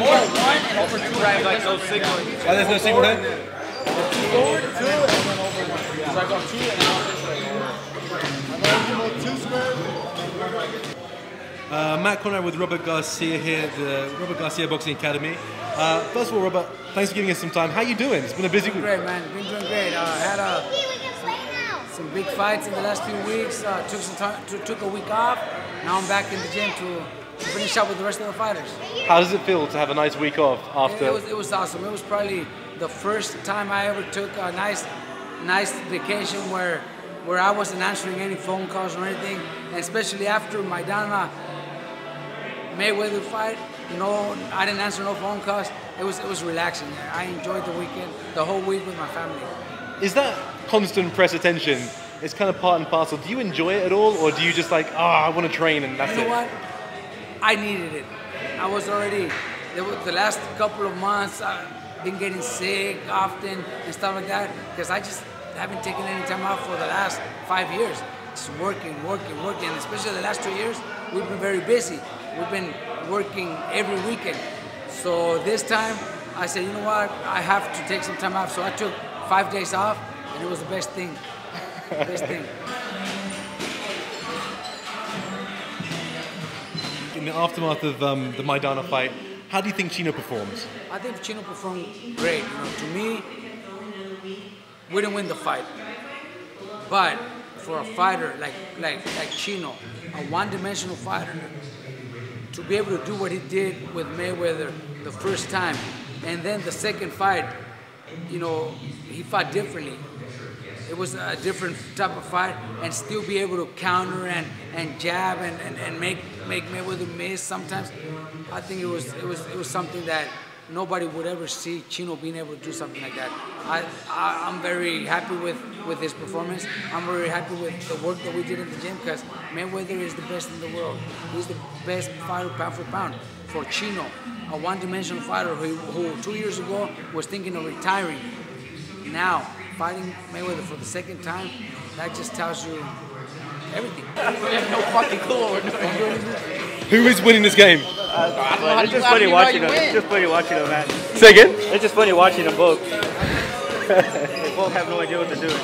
over one and over two. Right, like no signaling. Oh, there's no signal there? Forward, two, and then over one. So I go two and now this way. I'm going to go two square. Matt Conrad with Robert Garcia here at the Robert Garcia Boxing Academy. First of all, Robert, thanks for giving us some time. How you doing? It's been a busy week. Great, man. Been doing great. Had some big fights in the last few weeks. Took some time, took a week off. Now I'm back in the gym to finish up with the rest of the fighters. How does it feel to have a nice week off after? It was awesome. It was probably the first time I ever took a nice vacation where I wasn't answering any phone calls or anything, and especially after my Dana Mayweather fight, you know, I didn't answer no phone calls. It was relaxing. I enjoyed the weekend, the whole week with my family. Is that constant press attention? It's kind of part and parcel. Do you enjoy it at all, or do you just like, I want to train and that's it? You know what? I needed it. I was already, the last couple of months, I've been getting sick often and stuff like that, because I just haven't taken any time off for the last 5 years. Just working, and especially the last 2 years, we've been very busy. We've been working every weekend. So this time, I said, you know what, I have to take some time off. So I took 5 days off, and it was the best thing. Best thing. In the aftermath of the Maidana fight, how do you think Chino performs? I think Chino performed great. You know, to me, we didn't win the fight, but for a fighter like Chino, a one-dimensional fighter, to be able to do what he did with Mayweather the first time, and then the second fight, you know, he fought differently. It was a different type of fight, and still be able to counter and jab and make Mayweather miss sometimes. I think it was something that nobody would ever see Chino being able to do something like that. I'm very happy with his performance. I'm very happy with the work that we did in the gym, because Mayweather is the best in the world. He's the best fighter pound for pound. For Chino, a one-dimensional fighter who 2 years ago was thinking of retiring, now fighting Mayweather for the second time, that just tells you everything. We have no fucking clue what we're doing. Who is winning this game? It's just funny watching them. It's just funny watching them, man. Say again? It's just funny watching them both. They both have no idea what they're doing.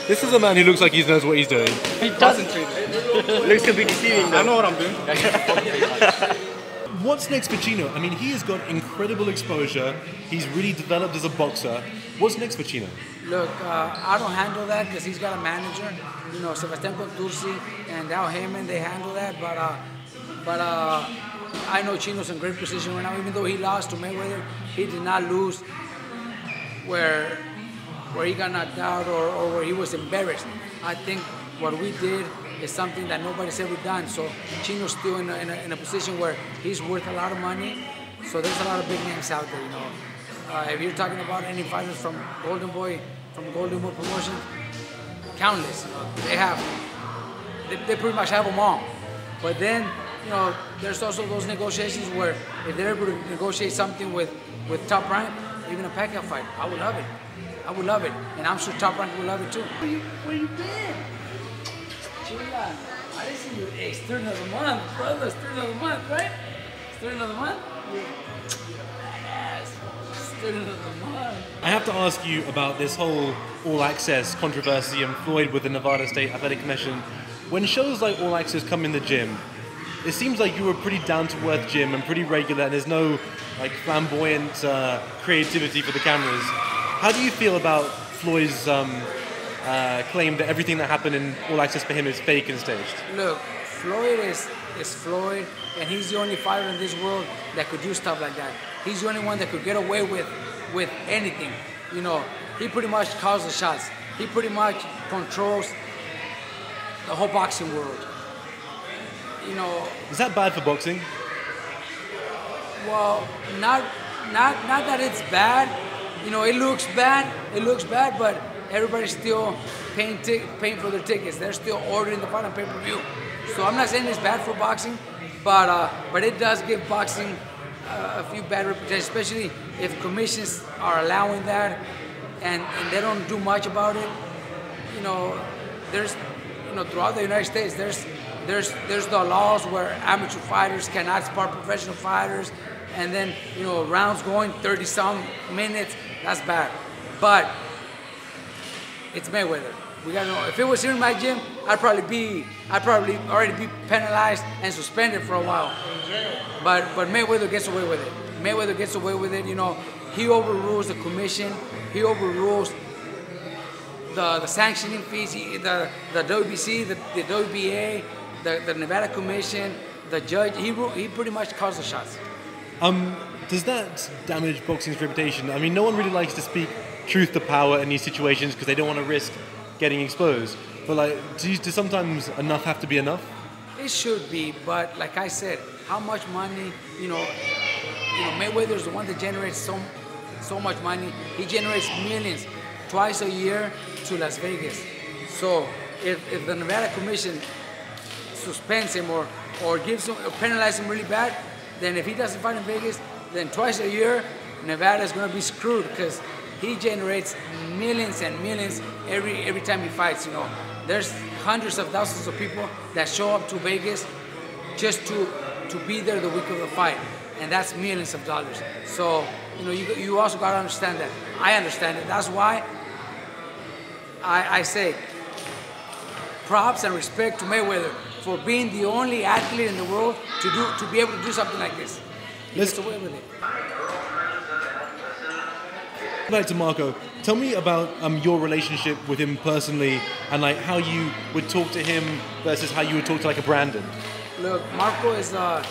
This is a man who looks like he knows what he's doing. He doesn't treat it. Looks to be deceiving them. I know what I'm doing. What's next for Chino? I mean, he has got incredible exposure. He's really developed as a boxer. What's next for Chino? Look, I don't handle that because he's got a manager. You know, Sebastian Contursi and Al Heyman, they handle that. But I know Chino's in great position right now. Even though he lost to Mayweather, he did not lose where he got knocked out or where he was embarrassed. I think what we did is something that nobody's ever done. So Chino's still in a position where he's worth a lot of money. So there's a lot of big names out there, you know. If you're talking about any fighters from Golden Boy Promotions, countless. You know, they pretty much have them all. But then, you know, there's also those negotiations where if they're able to negotiate something with Top Rank, even a Pacquiao fight, I would love it. I would love it, and I'm sure Top Rank would love it too. Where you been? Chila, I didn't see you. Hey, it's third of the month, brother. It's third of the month, right? It's third of the month? Yes. It's third of the month. I have to ask you about this whole All Access controversy and Floyd with the Nevada State Athletic Commission. When shows like All Access come in the gym, it seems like you were pretty down-to-earth gym and pretty regular, and there's no like flamboyant creativity for the cameras. How do you feel about Floyd's claim that everything that happened in All Access for him is fake and staged? Look, Floyd is Floyd, and he's the only fighter in this world that could do stuff like that. He's the only one that could get away with anything. You know, he pretty much calls the shots. He pretty much controls the whole boxing world. You know. Is that bad for boxing? Well, not that it's bad. You know, it looks bad. It looks bad, but everybody's still paying for their tickets. They're still ordering the fight on pay-per-view. So I'm not saying it's bad for boxing, but it does give boxing a few bad reputations, especially if commissions are allowing that and they don't do much about it. You know, there's, you know, throughout the United States, there's there's the laws where amateur fighters cannot spar professional fighters, and then rounds going 30-some minutes. That's bad, but it's Mayweather. We gotta know. If it was here in my gym, I'd probably already be penalized and suspended for a while. But Mayweather gets away with it. Mayweather gets away with it. He overrules the commission. He overrules the sanctioning fees. The WBC, the WBA, the Nevada Commission, the judge. He pretty much calls the shots. Does that damage boxing's reputation? I mean, no one really likes to speak truth to power in these situations because they don't want to risk getting exposed. But does sometimes enough have to be enough? It should be, but like I said, how much money? Mayweather's the one that generates so much money. He generates millions twice a year to Las Vegas. So if the Nevada Commission suspends him or gives him or penalizes him really bad, then if he doesn't fight in Vegas, then twice a year Nevada is going to be screwed because he generates millions and millions every time he fights. There's hundreds of thousands of people that show up to Vegas just to be there the week of the fight, and that's millions of dollars. So you also got to understand that. I understand it. That's why I say props and respect to Mayweather for being the only athlete in the world to be able to do something like this. He gets away with it. Back to Marco. Tell me about your relationship with him personally, and how you would talk to him versus how you would talk to a Brandon. Look, Marco is a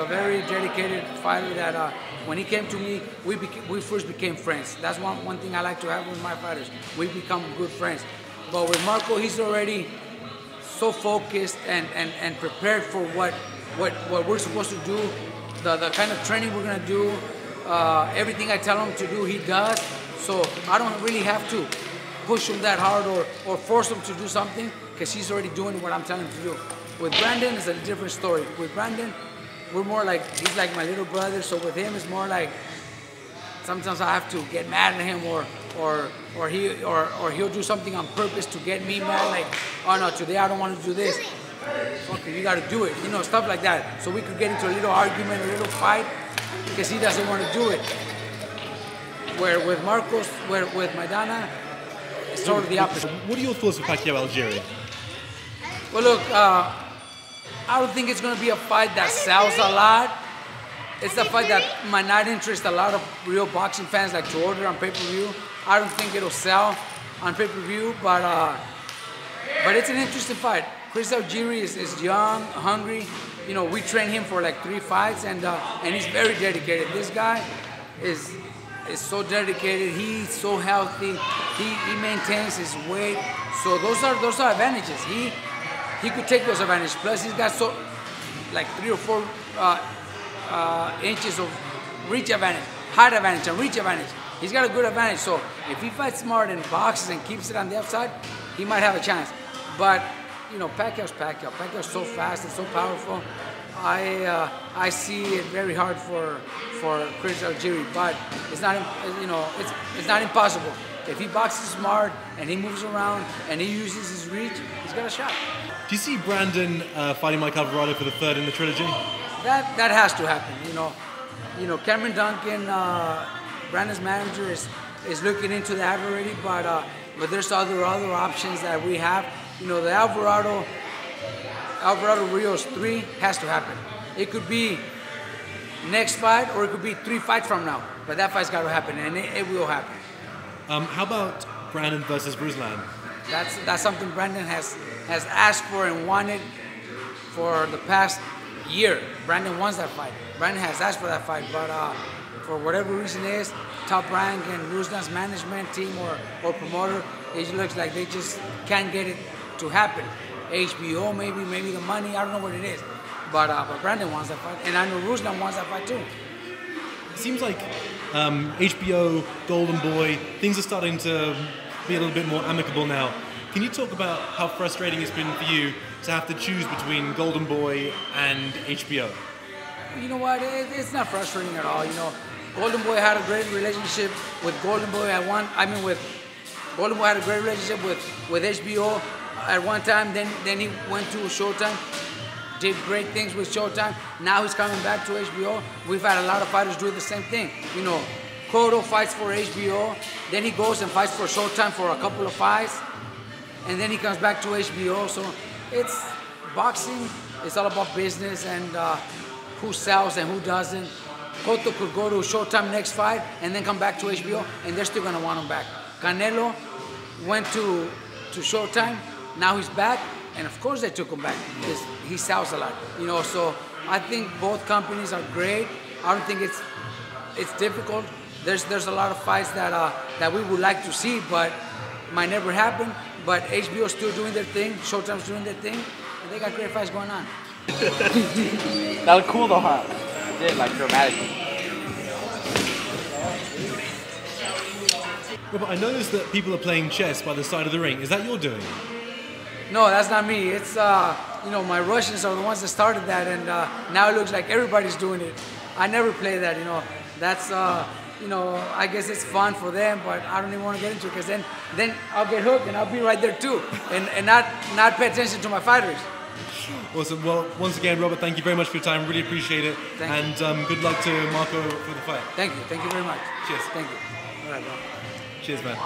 very dedicated fighter that when he came to me, we first became friends. That's one thing I like to have with my fighters. We become good friends. But with Marco, he's already so focused and prepared for what we're supposed to do, the kind of training we're gonna do. Everything I tell him to do, he does. So I don't really have to push him that hard or force him to do something because he's already doing what I'm telling him to do. With Brandon, it's a different story. With Brandon, we're more he's like my little brother. So with him, it's more sometimes I have to get mad at him or he'll do something on purpose to get me mad. Oh no, today I don't want to do this. Fuck it, you got to do it. Stuff like that. So we could get into a little argument, a little fight, because he doesn't want to do it. Where with Marcos, with Maidana, it's totally the opposite. What are your thoughts of Pacquiao Algieri? Well, look, I don't think it's going to be a fight that sells a lot. It's a fight that might not interest a lot of real boxing fans to order on pay-per-view. I don't think it'll sell on pay-per-view, but it's an interesting fight. Rios Algieri is young, hungry. We train him for 3 fights, and he's very dedicated. This guy is so dedicated. He's so healthy. He maintains his weight. So those are advantages. He could take those advantages. Plus, he's got 3 or 4 inches of reach advantage, height advantage, and reach advantage. He's got a good advantage. So if he fights smart and boxes and keeps it on the outside, he might have a chance. But Pacquiao's Pacquiao. Pacquiao's so fast and so powerful. I see it very hard for Rios Algieri, but it's not it's not impossible. If he boxes smart and he moves around and he uses his reach, he's got a shot. Do you see Brandon fighting Mike Alvarado for the third in the trilogy? That has to happen. Cameron Duncan, Brandon's manager, is looking into that already, but there's other options that we have. The Alvarado Rios 3 has to happen. It could be next fight or it could be 3 fights from now, but that fight's got to happen, and it will happen. How about Brandon versus Ruslan? That's something Brandon has asked for and wanted for the past year. Brandon wants that fight. Brandon has asked for that fight, but for whatever reason is, Top Rank and Ruslan's management team or promoter, it looks like they just can't get it to happen. HBO, maybe the money, I don't know what it is. But Brandon wants that fight, and I know Ruslan wants that fight too. It seems like HBO, Golden Boy, things are starting to be a little bit more amicable now. Can you talk about how frustrating it's been for you to have to choose between Golden Boy and HBO? You know what? It's not frustrating at all. Golden Boy had a great relationship with Golden Boy. Golden Boy had a great relationship with HBO. at one time. Then he went to Showtime, did great things with Showtime. Now he's coming back to HBO. We've had a lot of fighters do the same thing. You know, Cotto fights for HBO, then he goes and fights for Showtime for a couple of fights, and then he comes back to HBO. So it's boxing. It's all about business and who sells and who doesn't. Cotto could go to Showtime next fight and then come back to HBO, and they're still gonna want him back. Canelo went to Showtime. Now he's back, and of course they took him back because he sells a lot. You know, so I think both companies are great. I don't think it's difficult. There's a lot of fights that we would like to see, but might never happen. But HBO is still doing their thing. Showtime's doing their thing, and they got great fights going on. That was cool though, huh? It did, like, dramatically. Robert, I noticed that people are playing chess by the side of the ring. Is that your doing? No, that's not me. It's you know, my Russians are the ones that started that, and now it looks like everybody's doing it. I never play that. You know, that's you know, I guess it's fun for them, but I don't even want to get into it because then I'll get hooked and I'll be right there too, and not pay attention to my fighters. Awesome. Well, once again, Robert, thank you very much for your time. Really appreciate it. Thank you. And good luck to Marco for the fight. Thank you very much. Cheers. Thank you. All right, bro. Cheers, man.